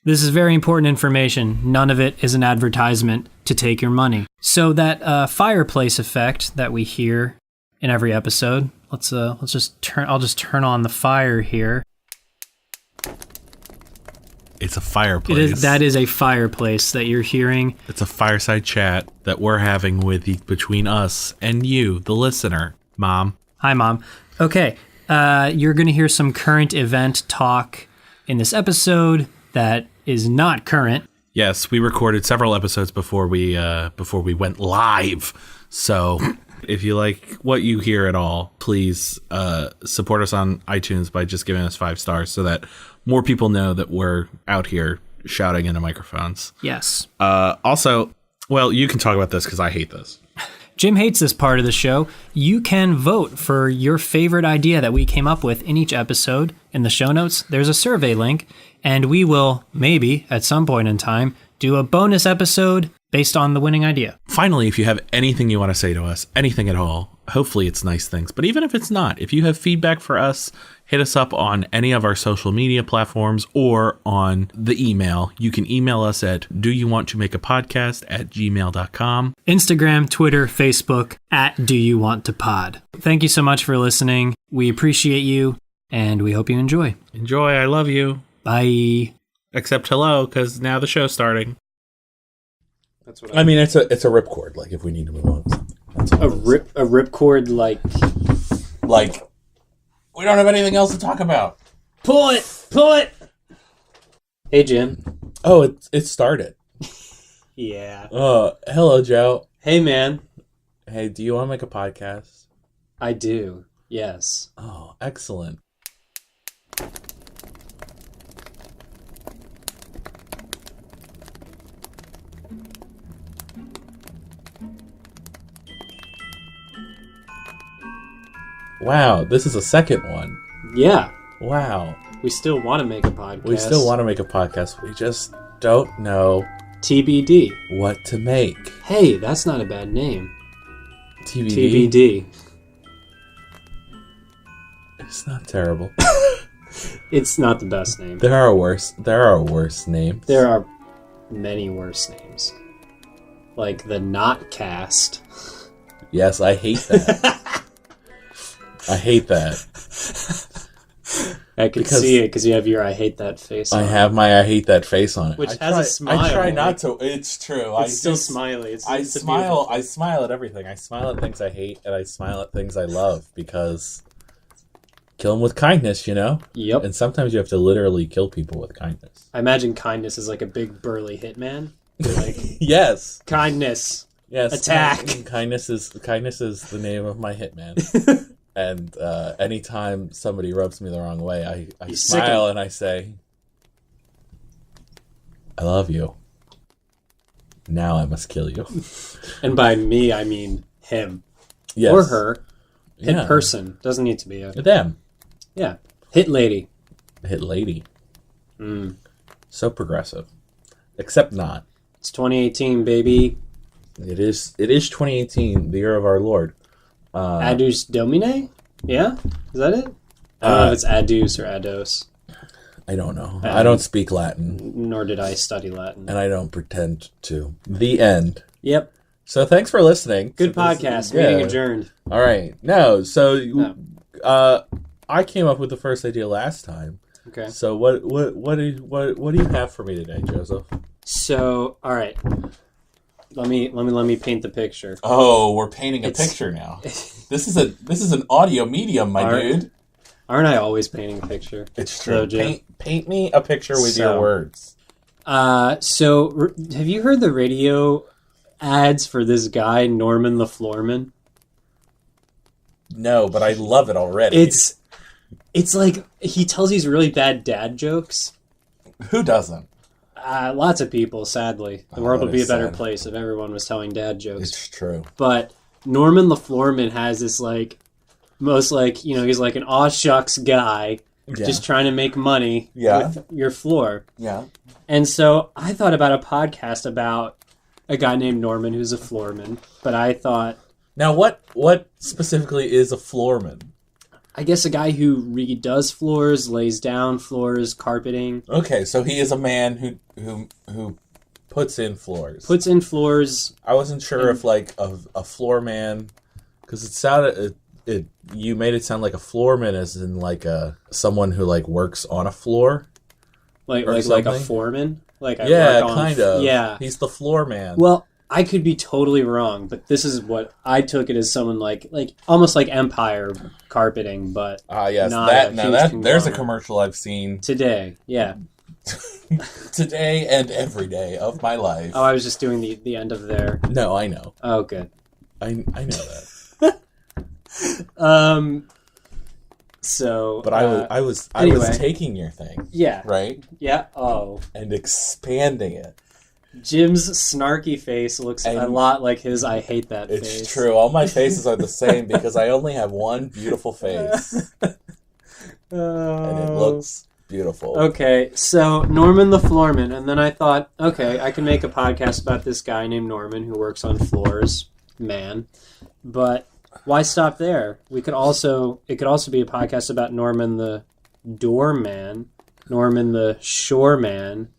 This is very important information. None of it is an advertisement to take your money. So that fireplace effect that we hear in every episode, let's just turn. I'll just turn on the fire here. It's a fireplace. That is a fireplace that you're hearing. It's a fireside chat that we're having between us and you, the listener, Mom. Hi, Mom. Okay, you're going to hear some current event talk in this episode that is not current. Yes, we recorded several episodes before we went live. So if you like what you hear at all, please support us on iTunes by just giving us 5 stars so that more people know that we're out here shouting into microphones. Yes. Also, well, you can talk about this because I hate this. Jim hates this part of the show. You can vote for your favorite idea that we came up with in each episode. In the show notes, there's a survey link, and we will, maybe, at some point in time, do a bonus episode based on the winning idea. Finally, if you have anything you want to say to us, anything at all, hopefully it's nice things. But even if it's not, if you have feedback for us, hit us up on any of our social media platforms or on the email. You can email us at doyouwanttomake.apodcast@gmail.com. Instagram, Twitter, Facebook, @doyouwanttopod. Thank you so much for listening. We appreciate you, and we hope you enjoy. Enjoy. I love you. Bye. Except hello, because now the show's starting. That's what I mean, it's a ripcord. Like if we need to move on. A ripcord, like we don't have anything else to talk about. Pull it. Hey, Jim. Oh, it started. Yeah. Hello, Joe. Hey, man. Hey, do you want to make a podcast? I do. Yes. Oh, excellent. Wow, this is a second one. Yeah. Wow. We still want to make a podcast. We still want to make a podcast. We just don't know TBD. what to make. Hey, that's not a bad name. TBD. TBD. It's not terrible. It's not the best name. There are worse names. There are many worse names. Like the Notcast. Yes, I hate that. I hate that. I can see it because you have your I hate that face on I have my I hate that face on it. Which has a smile. I try not to. It's true. It's still smiley. I smile at everything. I smile at things I hate, and I smile at things I love, because kill them with kindness, you know? Yep. And sometimes you have to literally kill people with kindness. I imagine kindness is like a big burly hitman. You're like, yes. Kindness. Yes. Attack. Kindness is the name of my hitman. And anytime somebody rubs me the wrong way, I smile and I say, I love you. Now I must kill you. And by me, I mean him. Yes. Or her. Hit person. Doesn't need to be a... Them. Yeah. Hit lady. Hit lady. Mm. So progressive. Except not. It's 2018, baby. It is 2018, the year of our Lord. Adus Domine? Yeah? Is that it? I don't know if it's Adus or Ados. I don't know. I don't speak Latin. Nor did I study Latin. And I don't pretend to. The end. Yep. So thanks for listening. Good podcast. Meeting adjourned. All right. I came up with the first idea last time. Okay. So what do you have for me today, Joseph? So, all right. Let me paint the picture. Oh, we're painting a picture now. This is an audio medium, dude. Aren't I always painting a picture? It's true. Paint me a picture with your words. So have you heard the radio ads for this guy Norman the Floorman? No, but I love it already. It's like he tells these really bad dad jokes. Who doesn't? Lots of people, sadly. The world would be a better place if everyone was telling dad jokes. It's true. But Norman the Floorman has this he's like an aw shucks guy just trying to make money with your floor. Yeah. And so I thought about a podcast about a guy named Norman who's a floorman. But I thought... Now, what specifically is a floorman? I guess a guy who redoes floors, lays down floors, carpeting. Okay, so he is a man who puts in floors. Puts in floors. I wasn't sure if like a floor man, because it sounded you made it sound like a floorman as in like someone who like works on a floor, like a foreman. Like I yeah, work on, kind of. Yeah, he's the floor man. Well, I could be totally wrong, but this is what I took it as someone like almost like Empire carpeting, but yes, there's a commercial I've seen today. Yeah, today and every day of my life. Oh, I was just doing the end of there. No, I know. Oh, good. I know that. So, but I was taking your thing. Yeah. Right. Yeah. Oh. And expanding it. Jim's snarky face looks a lot like his I hate that face. It's true. All my faces are the same because I only have one beautiful face. And it looks beautiful. Okay, so Norman the Floorman. And then I thought, okay, I can make a podcast about this guy named Norman who works on floors. Man. But why stop there? It could also be a podcast about Norman the Doorman, Norman the Shoreman,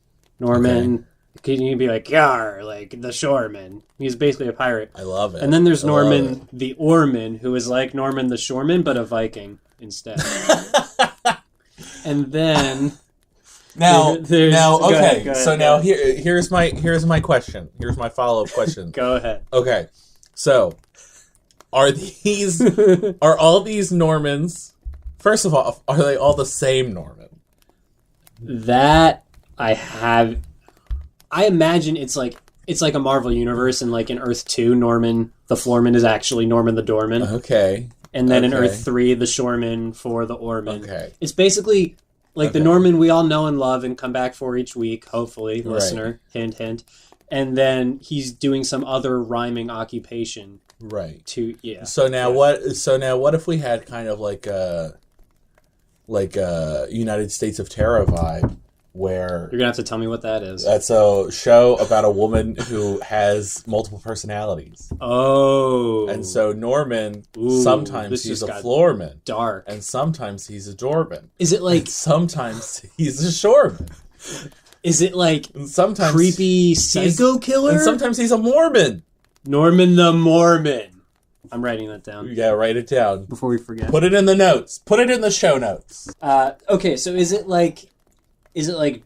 Norman... Okay. Can you be like, yar, like the shoreman? He's basically a pirate. I love it. And then there's Norman the Oarman, who is like Norman the Shoreman, but a Viking instead. And then now, okay. Go ahead, so now here's my question. Here's my follow-up question. Go ahead. Okay, so are all these Normans? First of all, are they all the same Norman? That I imagine it's like a Marvel universe, and like in Earth 2, Norman the Floorman is actually Norman the Doorman. Okay. And then in Earth 3, the Shoreman for the Oarman. Okay. It's basically like the Norman we all know and love and come back for each week, hopefully, listener, hint, hint. And then he's doing some other rhyming occupation. Right. So now what if we had kind of like a United States of Terror vibe? Where you're gonna have to tell me what that is. That's a show about a woman who has multiple personalities. Oh, and so Norman sometimes he's a floorman, dark, and sometimes he's a doorman. Is it like sometimes he's a shoreman? Is it like sometimes creepy psycho killer? And sometimes he's a Mormon. Norman the Mormon. I'm writing that down. Yeah, write it down before we forget. Put it in the notes. Put it in the show notes. Okay, so is it like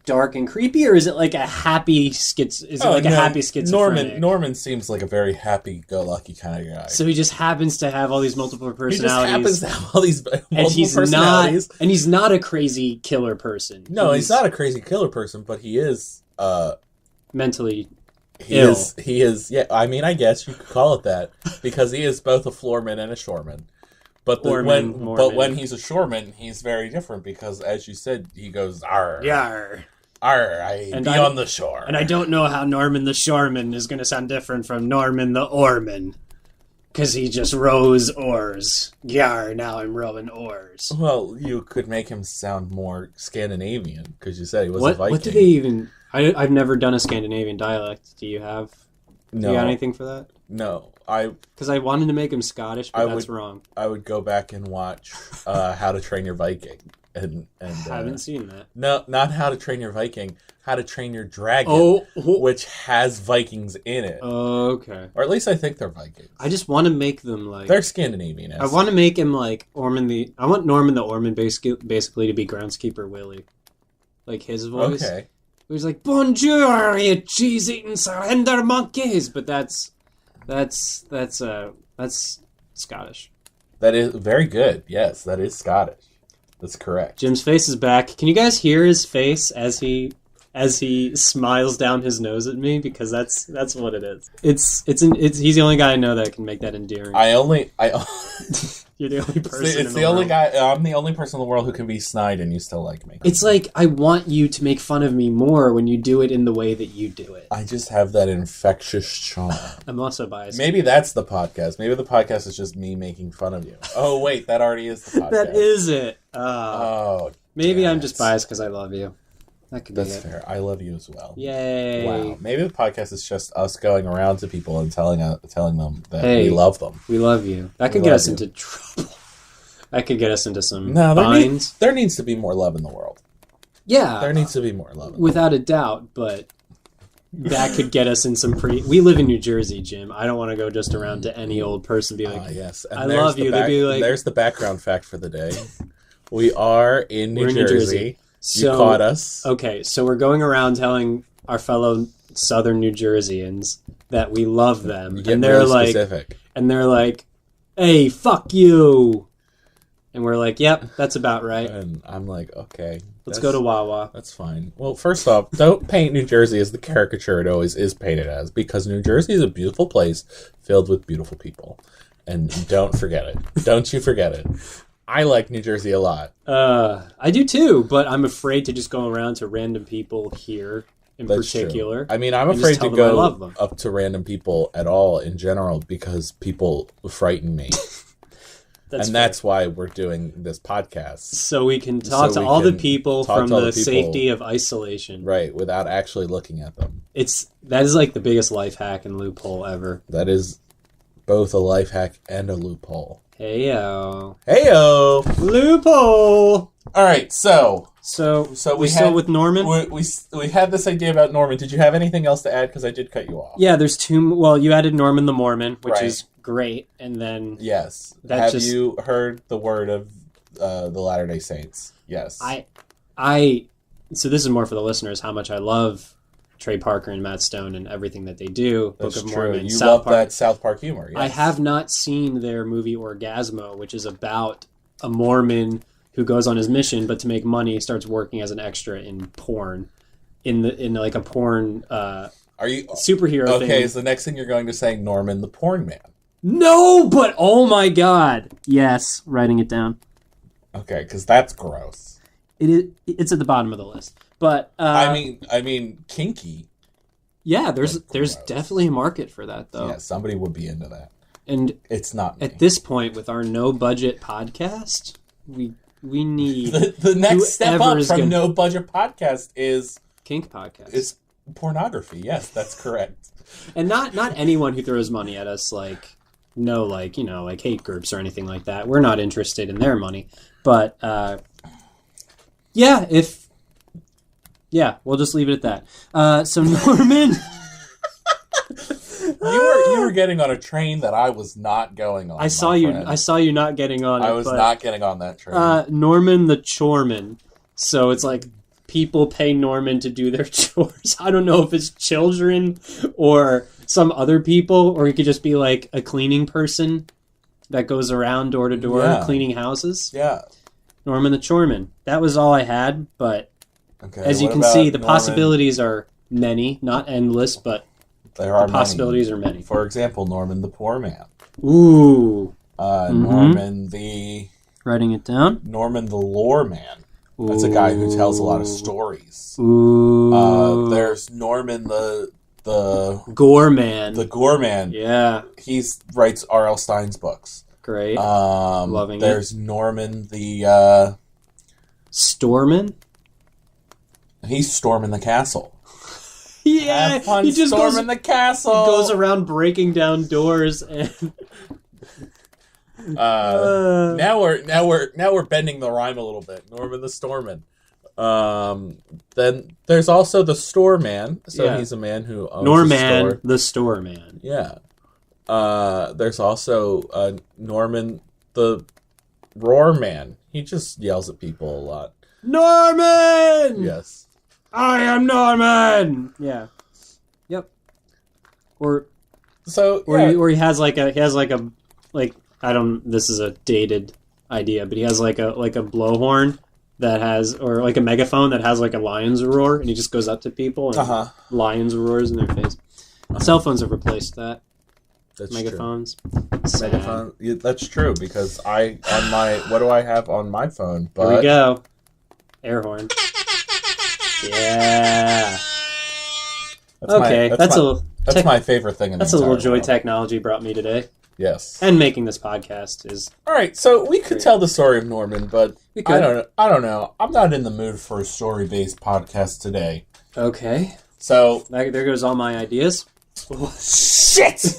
dark and creepy, or is it like a happy happy schizophrenic? Norman seems like a very happy-go-lucky kind of guy. So he just happens to have all these multiple personalities. He just happens to have all these multiple personalities. And he's not a crazy killer person. No, he's not a crazy killer person, but he is mentally ill. He is. Yeah, I mean, I guess you could call it that because he is both a floorman and a shoreman. But when he's a shoreman, he's very different because, as you said, he goes, "Arr, yar, arr, on the shore." And I don't know how Norman the Shoreman is going to sound different from Norman the Oarman, because he just rows oars. Yar, now I'm rowing oars. Well, you could make him sound more Scandinavian because you said he was a Viking. What do they even? I've never done a Scandinavian dialect. Do you have? No. You got anything for that? No, because I wanted to make him Scottish, but that's wrong. I would go back and watch How to Train Your Viking, and I haven't seen that. No, not How to Train Your Viking. How to Train Your Dragon, which has Vikings in it. Okay, or at least I think they're Vikings. I just want to make them like they're Scandinavian. I want to make him like I want Norman the Oarman basically to be Groundskeeper Willie, like his voice. Okay, he's like, "Bonjour, you cheese-eating surrender monkeys," but that's Scottish. That is very good. Yes, that is Scottish. That's correct. Jim's face is back. Can you guys hear his face as he smiles down his nose at me? Because that's what it is. He's the only guy I know that can make that endearing. You're the only person. It's the only guy. I'm the only person in the world who can be snide, and you still like me. It's like I want you to make fun of me more when you do it in the way that you do it. I just have that infectious charm. I'm also biased. Maybe that's the podcast. Maybe the podcast is just me making fun of you. Oh wait, that already is the podcast. That is it. Maybe damn I'm just biased because I love you. That could be That's fair. I love you as well. Yay! Wow. Maybe the podcast is just us going around to people and telling them that we love them. We love you. That could get us into trouble. That could get us into some No, binds. there needs to be more love in the world. Yeah. There needs to be more love. Without a doubt, but that could get us in some pretty... We live in New Jersey, Jim. I don't want to go just around to any old person and be like, yes. And I love you. They'd be like... There's the background fact for the day. We are in New Jersey. So, you caught us. Okay, so we're going around telling our fellow Southern New Jerseyans that we love them. And they're really specific. And they're like, hey, fuck you. And we're like, yep, that's about right. And I'm like, okay. Let's go to Wawa. That's fine. Well, first off, don't paint New Jersey as the caricature it always is painted as, because New Jersey is a beautiful place filled with beautiful people. And don't forget it. Don't you forget it. I like New Jersey a lot. I do too, but I'm afraid to just go around to random people here in particular. True. I mean, I'm afraid to go up to random people at all in general because people frighten me. That's why we're doing this podcast. So we can talk to all the people from the safety of isolation. Right, without actually looking at them. That is like the biggest life hack and loophole ever. That is both a life hack and a loophole. Heyo. Heyo. Loophole. All right, so we still with Norman? We had this idea about Norman. Did you have anything else to add? Because I did cut you off. Yeah, there's two. Well, you added Norman the Mormon, which is great, and then yes. Have you heard the word of the Latter-day Saints? Yes. So this is more for the listeners. How much I love Trey Parker and Matt Stone and everything that they do. That's Book of true. Mormon. You love that South Park humor. Yes. I have not seen their movie Orgasmo, which is about a Mormon who goes on his mission, but to make money, starts working as an extra in porn, in like a porn Are you superhero thing. Okay, is the next thing you're going to say Norman the Porn Man? No, but oh my god, yes, writing it down. Okay, because that's gross. It's at the bottom of the list. But I mean, kinky. Yeah, there's definitely a market for that, though. Yeah, somebody would be into that, and it's not me. At this point with our no budget podcast. We need the next step up from no budget podcast is kink podcast. It's pornography. Yes, that's correct. And not anyone who throws money at us, like hate groups or anything like that. We're not interested in their money, but we'll just leave it at that. So Norman. You were getting on a train that I was not going on. I saw you not getting on. I was not getting on that train. Norman the Choreman. So it's like people pay Norman to do their chores. I don't know if it's children or some other people, or he could just be like a cleaning person that goes around door to door cleaning houses. Yeah. Norman the Choreman. That was all I had, but as you can see, the possibilities are many, not endless, but the possibilities are many. For example, Norman the Poor Man. Ooh. Norman the... Writing it down. Norman the Lore Man. That's a guy who tells a lot of stories. Ooh. There's Norman the Gore Man. The Gore Man. Yeah. He writes R.L. Stein's books. Great. Loving there's Norman the... Storman? He's storming the castle. Yeah, have fun storming the castle. He goes around breaking down doors and. Now we're bending the rhyme a little bit. Norman the Storman. Then there's also the Store Man. So he's a man who owns Norman a store. the Store Man. Yeah. There's also Norman the Roar Man. He just yells at people a lot. Norman. Yes. I am Norman. Yeah. Yep. Or he has like I don't. This is a dated idea, but he has like a blowhorn that has, or like a megaphone that has like a lion's roar, and he just goes up to people and lions roars in their face. Cell phones have replaced that. That's megaphones. True. Megaphone. Yeah, that's true because what do I have on my phone? But... Here we go. Air horn. Yeah. That's my favorite thing. That's a little joy technology brought me today. Yes. And making this podcast is... All right, so we could tell the story of Norman, but I don't know. I'm not in the mood for a story-based podcast today. Okay. So... There goes all my ideas. Shit!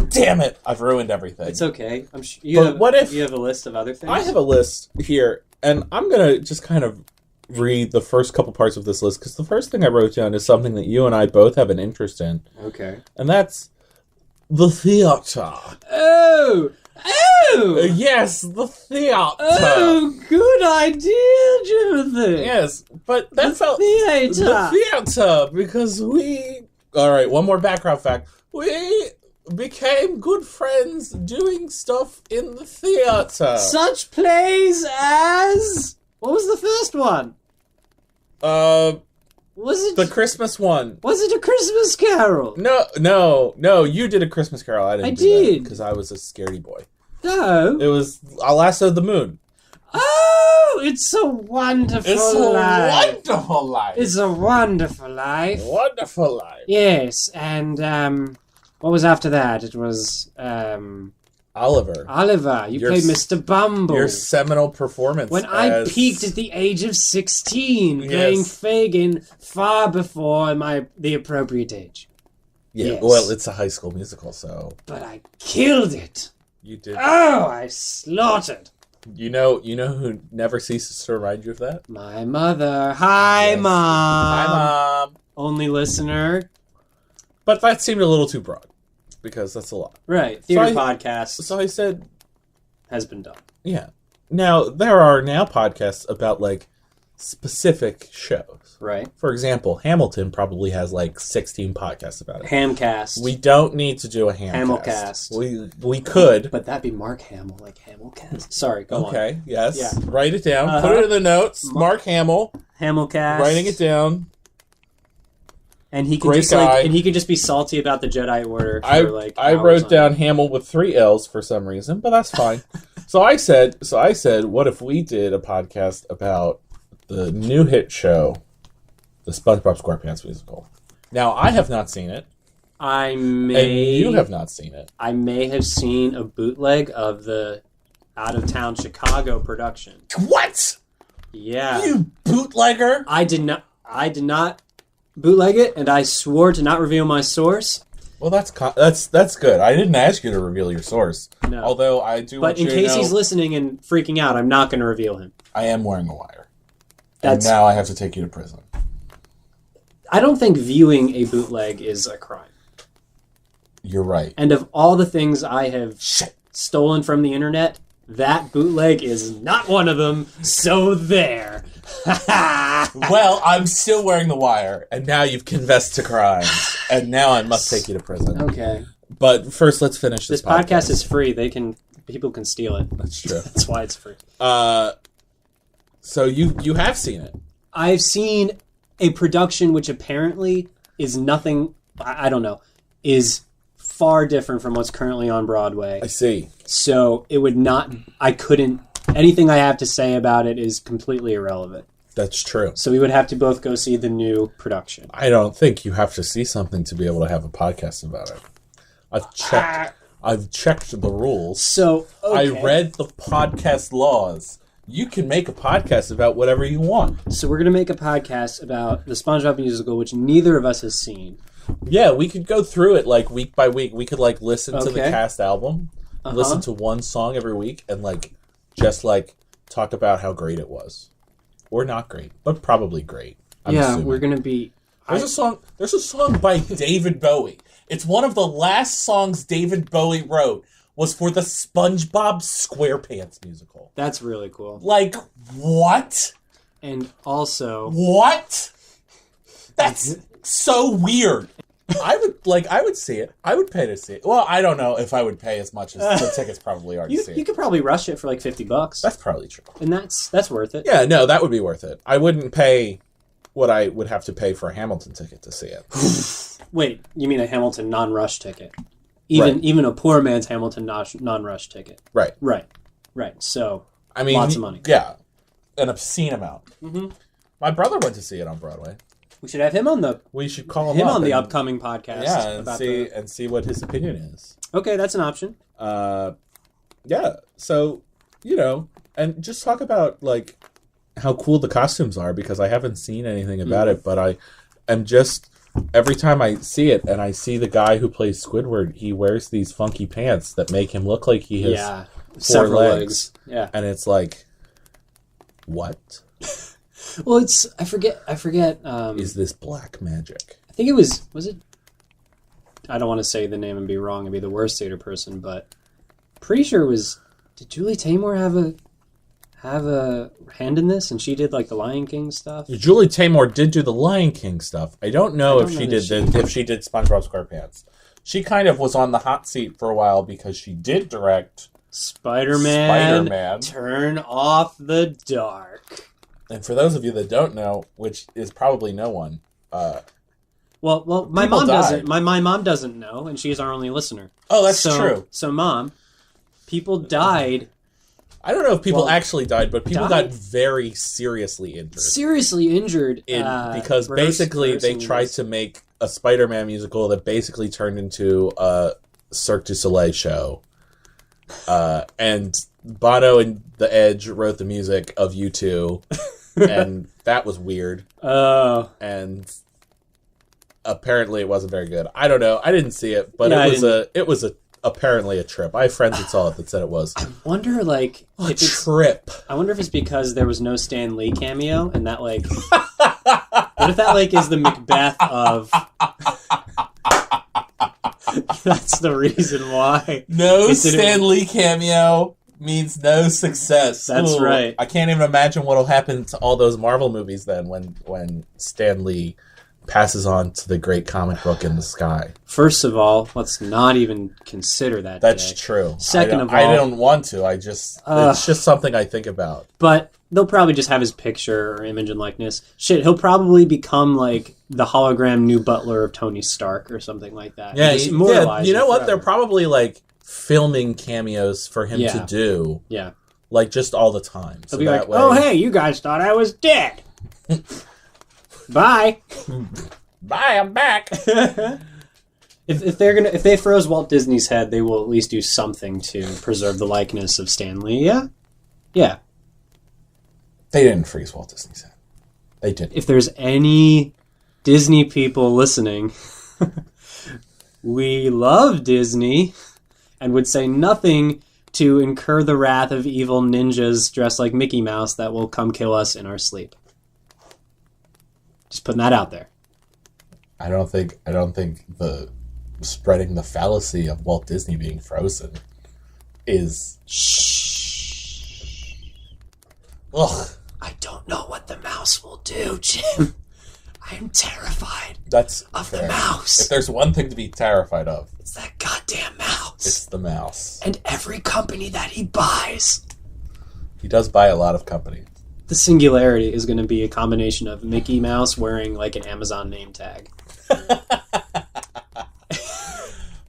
Damn it! I've ruined everything. It's okay. I'm sure But you have a list of other things? I have a list here, and I'm going to just kind of read the first couple parts of this list, because the first thing I wrote down is something that you and I both have an interest in, Okay. and that's the theater. Oh! Yes, the theater. Oh, good idea, Jonathan. Yes, but that felt... Theater. The theater, because we... All right, one more background fact. We became good friends doing stuff in the theater. Such plays as... What was the first one? Was it The Christmas one. Was it A Christmas Carol? No, you did A Christmas Carol. I I did. did. Because I was a scaredy boy. No. It was Last of the Moon. Oh, it's a wonderful It's a life. wonderful life. It's a wonderful life. Wonderful life. Yes, and what was after that? It was Oliver. Oliver. You Your played s- Mr. Bumble. Your seminal performance. When I as- peaked at the age of 16, Yes. playing Fagin far before the appropriate age. Yeah, Yes. well, it's a High School Musical, so But I killed it. you did. Oh, I slaughtered. You know who never ceases to remind you of that? My mother. Hi, Yes. Mom. Hi, Mom. Only listener. But that seemed a little too broad, because that's a lot. Right. Theater So podcast So I said, has been done. yeah. Now, there are now podcasts about, like, specific shows. Right. For example, Hamilton probably has, like, 16 podcasts about it. Hamcast. We don't need to do a Hamcast. Hamelcast. We could. But that'd be Mark Hamill, like Hamilcast. Sorry, go on. Okay, yes. Yeah. Write it down. Uh-huh. Put it in the notes. Mark Hamill. Hamilcast. Writing it down. And he can Great just guy. and he can just be salty about the Jedi Order for I like I hours wrote on down end. Hamill with 3 L's for some reason, but that's fine. So I said, what if we did a podcast about the new hit show, the SpongeBob SquarePants musical? Now, I have not seen it, I and may you have not seen it. I may have seen a bootleg of the out of town Chicago production. What? Yeah. You bootlegger! I did not bootleg it, and I swore to not reveal my source. Well, that's good. I didn't ask you to reveal your source. No. Although I do want But in you case to know, he's listening and freaking out, I'm not going to reveal him. I am wearing a wire. That's- And now I have to take you to prison. I don't think viewing a bootleg is a crime. You're right. And of all the things I have Shit. stolen from the internet, that bootleg is not one of them. So there. Well, I'm still wearing the wire, and now you've confessed to crimes, and now I must take you to prison. Okay. But first, let's finish this This podcast is free. People can steal it. That's true. That's why it's free. So you have seen it. I've seen a production which apparently is nothing, I don't know, is far different from what's currently on Broadway. I see. So anything I have to say about it is completely irrelevant. That's true. So we would have to both go see the new production. I don't think you have to see something to be able to have a podcast about it. I've checked the rules. So, okay. I read the podcast laws. You can make a podcast about whatever you want. So we're going to make a podcast about the SpongeBob musical, which neither of us has seen. Yeah, we could go through it like week by week. We could like listen to the Okay. cast album, listen to one song every week, and just talk about how great it was, or not great, but probably great. I'm assuming. We're going to be... There's a song by David Bowie. It's one of the last songs David Bowie wrote was for the SpongeBob SquarePants musical. That's really cool. Like, what? And also... What? That's so weird. I would see it. I would pay to see it. Well, I don't know if I would pay as much as the tickets probably are to see You it. could probably rush it for like $50. That's probably true. And that's worth it. Yeah, no, that would be worth it. I wouldn't pay what I would have to pay for a Hamilton ticket to see it. Wait, you mean a Hamilton non-rush ticket? Even a poor man's Hamilton non-rush ticket. Right. Right. So, I mean, lots of money. Yeah, an obscene amount. Mm-hmm. My brother went to see it on Broadway. We should have him on the We should call him up on the and- upcoming podcast. Yeah, about and see what his opinion is. Okay, that's an option. Yeah. So and just talk about how cool the costumes are, because I haven't seen anything about it, but I am just every time I see it and I see the guy who plays Squidward, he wears these funky pants that make him look like he has four several legs. Yeah. And it's like, what? Well, it's I forget. Is this black magic? I think it was it? I don't want to say the name and be wrong and be the worst theater person, but pretty sure it was. Did Julie Taymor have a hand in this? And she did like the Lion King stuff. Julie Taymor did do the Lion King stuff. I don't know if she did SpongeBob SquarePants. She kind of was on the hot seat for a while because she did direct Spider-Man. Turn off the dark. And for those of you that don't know, which is probably no one, well, my mom doesn't. My mom doesn't know, and she's our only listener. Oh, that's true. So, Mom, people died. I don't know if people actually died, but people got very seriously injured. Because basically they tried to make a Spider-Man musical that basically turned into a Cirque du Soleil show. And Bono and The Edge wrote the music of U2, and that was weird. Oh. And apparently it wasn't very good. I don't know. I didn't see it, but it was apparently a trip. I have friends that saw it that said it was. I wonder, like, if it's a trip. I wonder if it's because there was no Stan Lee cameo, and that, like, what if that, like, is the Macbeth of? That's the reason why. No Stan Lee cameo means no success. That's right. I can't even imagine what'll happen to all those Marvel movies then when Stan Lee passes on to the great comic book in the sky. First of all, let's not even consider that. That's true. Second of all, I don't want to. It's just something I think about. But they'll probably just have his picture or image and likeness. Shit, he'll probably become like the hologram new butler of Tony Stark or something like that. Yeah, you know what? They're probably like filming cameos for him to do. Yeah. Like just all the time. He'll be like, oh, hey, you guys thought I was dead. Bye. Bye, I'm back. If they froze Walt Disney's head, they will at least do something to preserve the likeness of Stan Lee. Yeah? Yeah. They didn't freeze Walt Disney's head. They didn't. If there's any Disney people listening, we love Disney and would say nothing to incur the wrath of evil ninjas dressed like Mickey Mouse that will come kill us in our sleep. Just putting that out there. I don't think the spreading the fallacy of Walt Disney being frozen is. Shh. Ugh. I don't know what the mouse will do, Jim. I am terrified of the mouse. If there's one thing to be terrified of, it's that goddamn mouse. It's the mouse. And every company that he buys. He does buy a lot of companies. The singularity is going to be a combination of Mickey Mouse wearing like an Amazon name tag.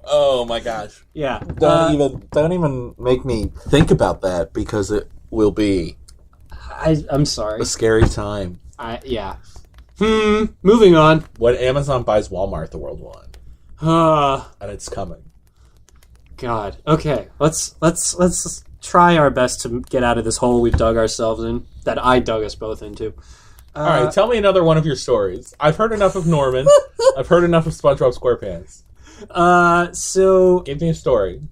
Oh my gosh. Yeah. Don't even make me think about that because it will be I'm sorry. a scary time. Yeah. Moving on. When Amazon buys Walmart, the world will end. And it's coming. God. Okay. Let's try our best to get out of this hole we've dug ourselves in, that I dug us both into. All right, tell me another one of your stories. I've heard enough of Norman. I've heard enough of SpongeBob SquarePants. So give me a story.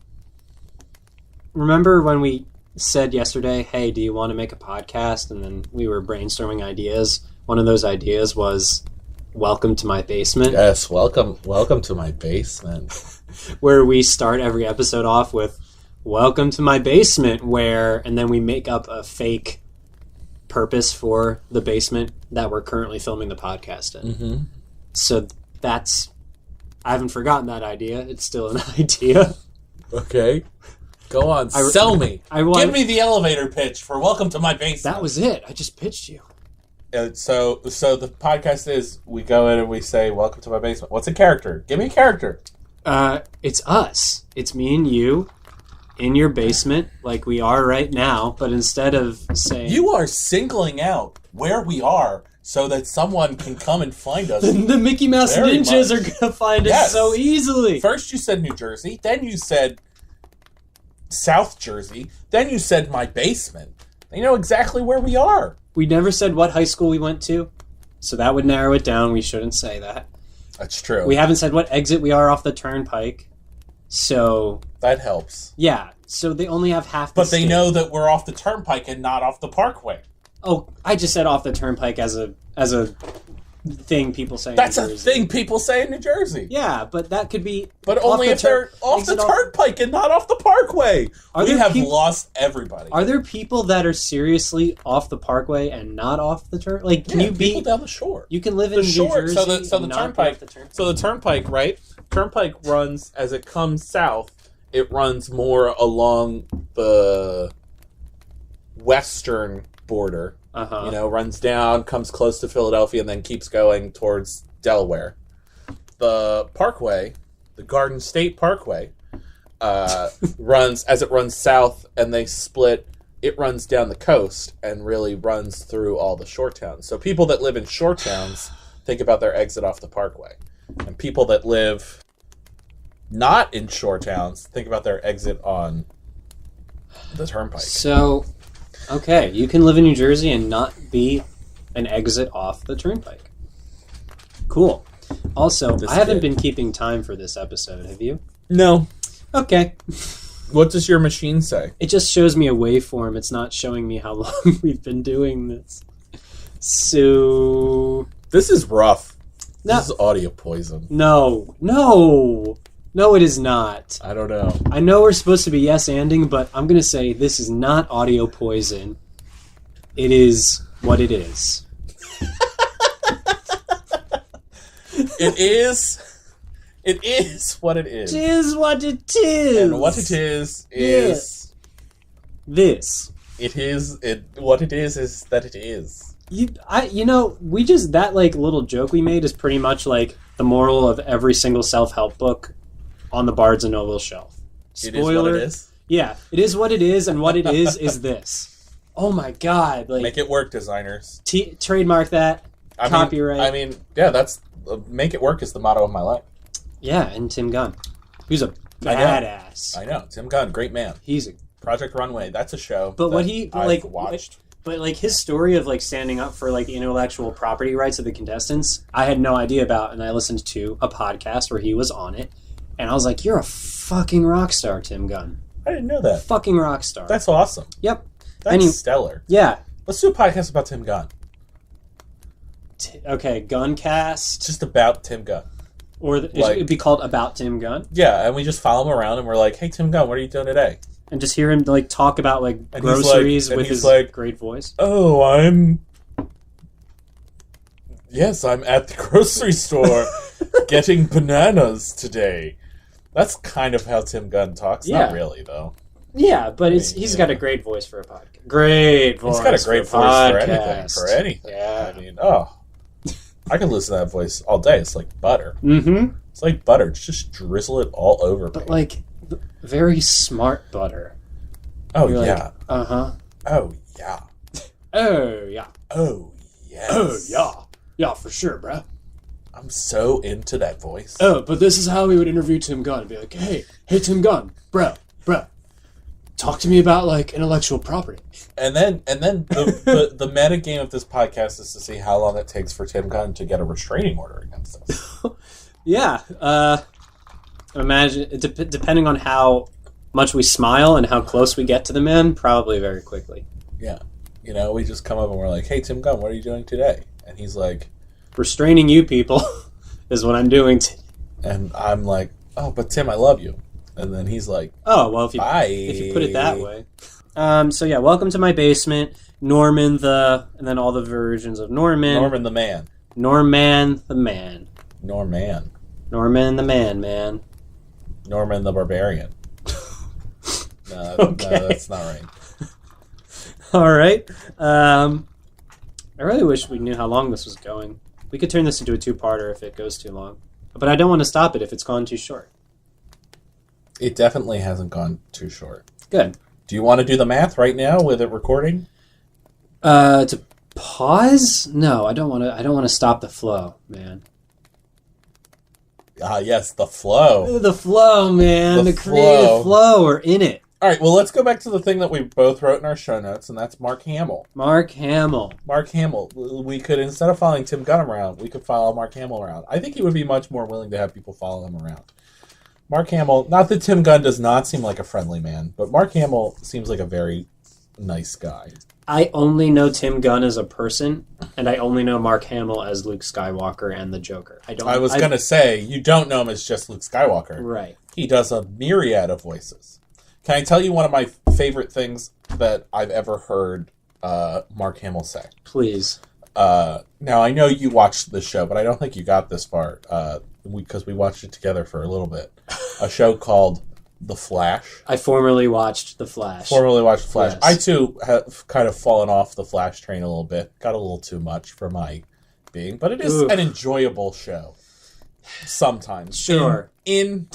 Remember when we said yesterday, hey, do you want to make a podcast? And then we were brainstorming ideas. One of those ideas was Welcome to My Basement. Yes, welcome to my basement. Where we start every episode off with Welcome to My Basement, and then we make up a fake purpose for the basement that we're currently filming the podcast in. Mm-hmm. So I haven't forgotten that idea. It's still an idea. Okay. Go on, sell me. Give me the elevator pitch for Welcome to My Basement. That was it. I just pitched you. So the podcast is, we go in and we say, Welcome to My Basement. What's a character? Give me a character. It's us. It's me and you in your basement like we are right now, but instead of saying... You are singling out where we are so that someone can come and find us. The Mickey Mouse ninjas are going to find us so easily. First you said New Jersey, then you said South Jersey, then you said my basement. They know exactly where we are. We never said what high school we went to, so that would narrow it down. We shouldn't say that. That's true. We haven't said what exit we are off the turnpike. So that helps. yeah, so they only have half the But they state. know that we're off the turnpike and not off the parkway. Oh, I just said off the turnpike as a thing people say. That's in a New Jersey. thing people say in New Jersey. Yeah, but that could be. But only if they're off the turnpike and not off the parkway. We have lost everybody. Are there people that are seriously off the parkway and not off the turn? Like, can you be people down the shore? You can live in The shore. New Jersey. So the and not be turnpike. off the turnpike. So the turnpike, right? Turnpike runs as it comes south. It runs more along the western border. Uh-huh. Runs down, comes close to Philadelphia, and then keeps going towards Delaware. The Parkway, the Garden State Parkway, runs south, and they split. It runs down the coast and really runs through all the shore towns. So people that live in shore towns think about their exit off the Parkway, and people that live not in shore towns think about their exit on the turnpike. So, okay, you can live in New Jersey and not be an exit off the turnpike. Cool. Also, I haven't been keeping time for this episode, have you? No. Okay. What does your machine say? It just shows me a waveform. It's not showing me how long we've been doing this. So... This is rough. No. This is audio poison. No, it is not. I don't know. I know we're supposed to be yes-anding, but I'm going to say this is not audio poison. It is what it is. It is what it is. It is what it is. And what it is this. What it is that it is. We just, that like little joke we made is pretty much like the moral of every single self-help book on the Barnes and Noble shelf. Spoiler. It is what it is? Yeah, it is what it is, and what it is this. Oh my god. Like, make it work, designers. Trademark that. Copyright. That's make it work is the motto of my life. Yeah, and Tim Gunn. Who's a badass. I know. Tim Gunn, great man. He's a Project Runway, that's a show. But what he like watched. But like his story of like standing up for like the intellectual property rights of the contestants, I had no idea about, and I listened to a podcast where he was on it, and I was like, "You're a fucking rock star, Tim Gunn." I didn't know that. Fucking rock star. That's awesome. Yep. That's stellar. Yeah. Let's do a podcast about Tim Gunn. Okay, Guncast. Just about Tim Gunn. Or it'd be called About Tim Gunn. Yeah, and we just follow him around, and we're like, "Hey, Tim Gunn, what are you doing today?" And just hear him like talk about like and groceries with his like, great voice. Oh, I'm at the grocery store getting bananas today. That's kind of how Tim Gunn talks. Yeah. Not really, though. Yeah, but he's got a great voice for a podcast. Great voice. He's got a great voice for anything. For anything. Yeah. I mean, I can listen to that voice all day. It's like butter. Mm-hmm. It's like butter. Just drizzle it all over But me. like very smart butter. Oh, You're yeah. Like, uh-huh. Oh, yeah. Oh, yeah. Oh, yes. Oh, yeah. Yeah, for sure, bro. I'm so into that voice. Oh, but this is how we would interview Tim Gunn. Be like, hey, Tim Gunn, bro, talk to me about, like, intellectual property. And then the meta game of this podcast is to see how long it takes for Tim Gunn to get a restraining order against us. Yeah. Imagine, depending on how much we smile and how close we get to the man, probably very quickly. Yeah. We just come up and we're like, hey, Tim Gunn, what are you doing today? And he's like... Restraining you people is what I'm doing. And I'm like, oh, but Tim, I love you. And then he's like, oh, well, bye. If you put it that way. So yeah, welcome to my basement. Norman and then all the versions of Norman. Norman the man. Norman the man. Norman. Norman the man. Norman the barbarian. No, that's not right. All right. I really wish we knew how long this was going. We could turn this into a two-parter if it goes too long. But I don't want to stop it if it's gone too short. It definitely hasn't gone too short. Good. Do you want to do the math right now with it recording? To pause? No, I don't want to. I don't want to stop the flow, man. Ah, yes, the flow. The flow, man. The creative flow. We're in it. All right, well, let's go back to the thing that we both wrote in our show notes, and that's Mark Hamill. Mark Hamill. Mark Hamill. We could, instead of following Tim Gunn around, we could follow Mark Hamill around. I think he would be much more willing to have people follow him around. Mark Hamill, not that Tim Gunn does not seem like a friendly man, but Mark Hamill seems like a very nice guy. I only know Tim Gunn as a person, and I only know Mark Hamill as Luke Skywalker and the Joker. I was going to say, you don't know him as just Luke Skywalker. Right. He does a myriad of voices. Can I tell you one of my favorite things that I've ever heard Mark Hamill say? Please. Now, I know you watched the show, but I don't think you got this far because we watched it together for a little bit. A show called The Flash. I formerly watched The Flash. Yes. I, too, have kind of fallen off the Flash train a little bit. Got a little too much for my being. But it is an enjoyable show. Sometimes. Sure. In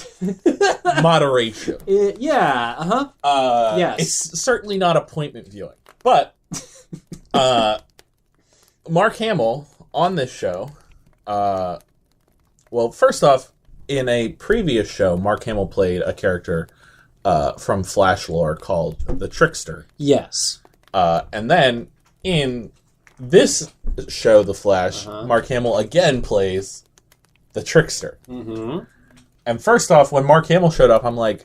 moderation. Yeah, uh-huh. Yes. It's certainly not appointment viewing. But Mark Hamill on this show, well, first off, in a previous show, Mark Hamill played a character from Flash lore called the Trickster. Yes. And then in this show, The Flash, Mark Hamill again plays the Trickster. Mm-hmm. And first off, when Mark Hamill showed up, I'm like,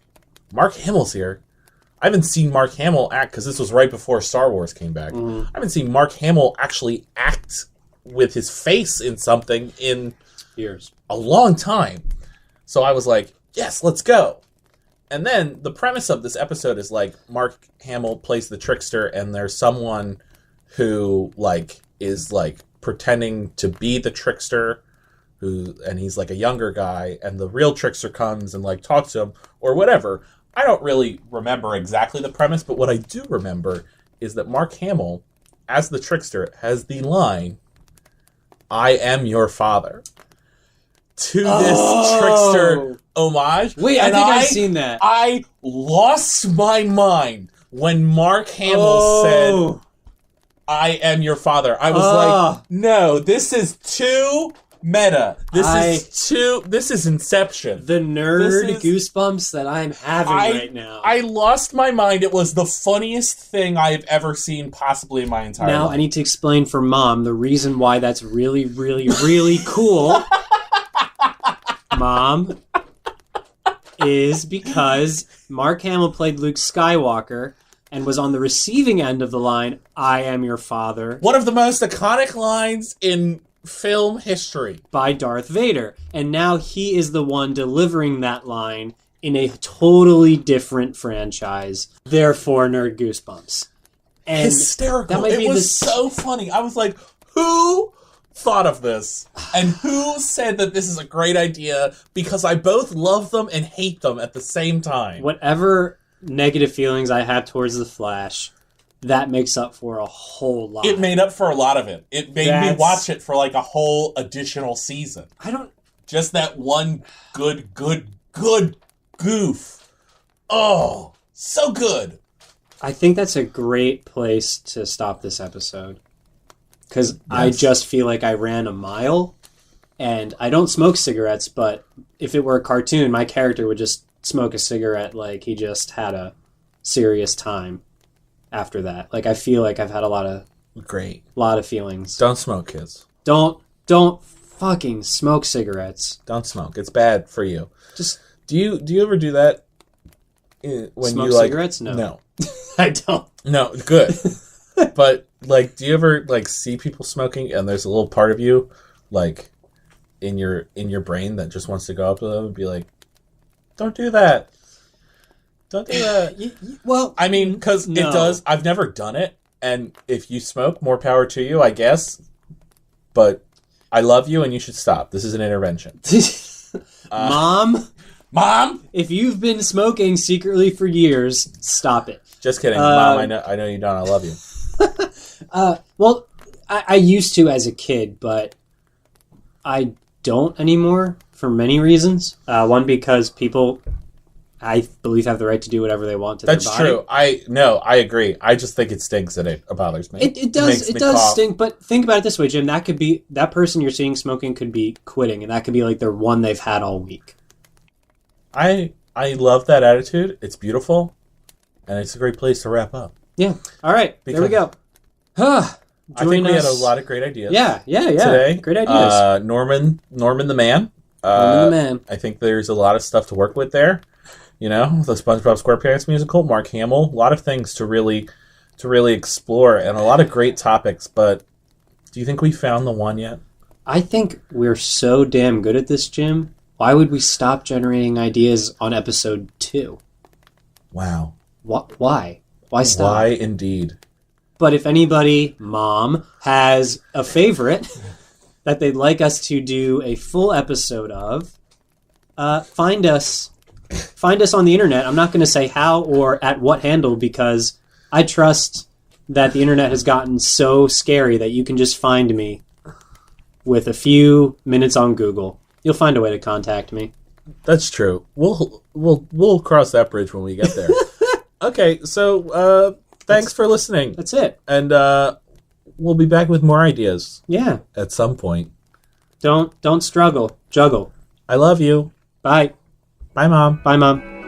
Mark Hamill's here. I haven't seen Mark Hamill act, because this was right before Star Wars came back. I haven't seen Mark Hamill actually act with his face in something in years, a long time. So I was like, yes, let's go. And then the premise of this episode is like Mark Hamill plays the Trickster, and there's someone who is pretending to be the Trickster, and he's like a younger guy, and the real Trickster comes and talks to him or whatever. I don't really remember exactly the premise, but what I do remember is that Mark Hamill, as the Trickster, has the line, "I am your father," to this Trickster homage. Wait, I think I've seen that. I lost my mind when Mark Hamill said, "I am your father." I was like, no, this is too meta. This is Inception. The nerd goosebumps that I'm having right now. I lost my mind. It was the funniest thing I've ever seen possibly in my entire life. Now I need to explain for Mom the reason why that's really, really, really cool. Mom, is because Mark Hamill played Luke Skywalker and was on the receiving end of the line, "I am your father." One of the most iconic lines in film history. By Darth Vader. And now he is the one delivering that line in a totally different franchise. Therefore, nerd goosebumps. And hysterical. It was so funny. I was like, who thought of this? And who said that this is a great idea? Because I both love them and hate them at the same time. Whatever negative feelings I have towards The Flash, that makes up for a whole lot. It made up for a lot of it. It made me watch it for a whole additional season. Just that one good goof. Oh, so good. I think that's a great place to stop this episode. Because I just feel like I ran a mile, and I don't smoke cigarettes, but if it were a cartoon, my character would just smoke a cigarette like he just had a serious time after that. I feel like I've had a lot of feelings. Don't smoke, kids. Don't fucking smoke cigarettes. Don't smoke. It's bad for you. Just do you ever do that when smoke you cigarettes? No. I don't. No, good. But do you ever see people smoking and there's a little part of you in your brain that just wants to go up to them and be like, don't do that. Don't do that. Well, I mean, because it does. I've never done it, and if you smoke, more power to you, I guess. But I love you, and you should stop. This is an intervention. Mom, if you've been smoking secretly for years, stop it. Just kidding, Mom. I know you don't. I love you. Well, I used to as a kid, but I don't anymore for many reasons. One, because people, I believe, have the right to do whatever they want to their body. That's true. I agree. I just think it stinks and it bothers me. It does stink, but think about it this way, Jim. That person you're seeing smoking could be quitting, and that could be their one they've had all week. I love that attitude. It's beautiful. And it's a great place to wrap up. Yeah. All right. There we go. I think we had a us. lot of great ideas. Yeah. Today. Great ideas. Norman the Man. Norman the Man. I think there's a lot of stuff to work with there. You know, the SpongeBob SquarePants musical, Mark Hamill, a lot of things to really explore, and a lot of great topics. But do you think we found the one yet? I think we're so damn good at this, Jim. Why would we stop generating ideas on episode 2? Wow. Why? Why stop? Why indeed? But if anybody, Mom, has a favorite that they'd like us to do a full episode of, find us on the internet. I'm not going to say how or at what handle, because I trust that the internet has gotten so scary that you can just find me with a few minutes on Google. You'll find a way to contact me. That's true. We'll cross that bridge when we get there. Okay, so thanks for listening. That's it. And we'll be back with more ideas. Yeah. At some point. Don't struggle. Juggle. I love you. Bye. Bye, Mom. Bye, Mom.